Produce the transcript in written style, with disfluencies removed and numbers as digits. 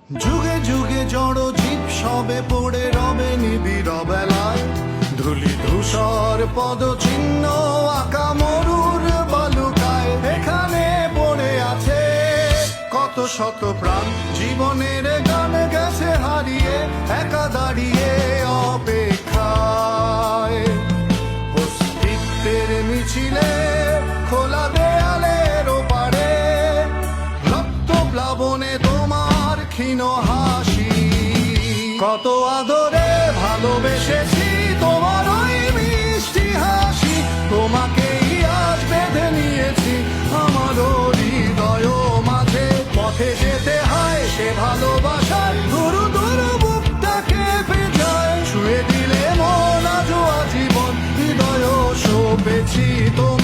যুগে যুগে জড় জীব সবে পড়ে রবে নিবিড় বেলায়, ধুলি ধূসর পদচিহ্ন আঁকা মরুর বালুকায়। এখানে পড়ে আছে কত শত প্রাণ, জীবনের গান গেছে হারিয়ে, একা দাঁড়িয়ে অপেক্ষায়। অস্তিত্বের মিছিলে খোলা দেয়ালের ওপারে, রক্ত প্লাবনে তোমার ক্ষীণ হাসি। কত আদরে ভালোবেসেছি তোমার ওই মিষ্টি হাসি, তোমাকেই আজ বেঁধে নিয়েছি আমার হৃদয় মাঝে। পথে যেতে হয় সে ভালোবাসার দুরু দুরু বুকটাকে পেঁচায়, ছুঁয়ে দিলে মন আজও আজীবন হৃদয় সপেছি তোমার।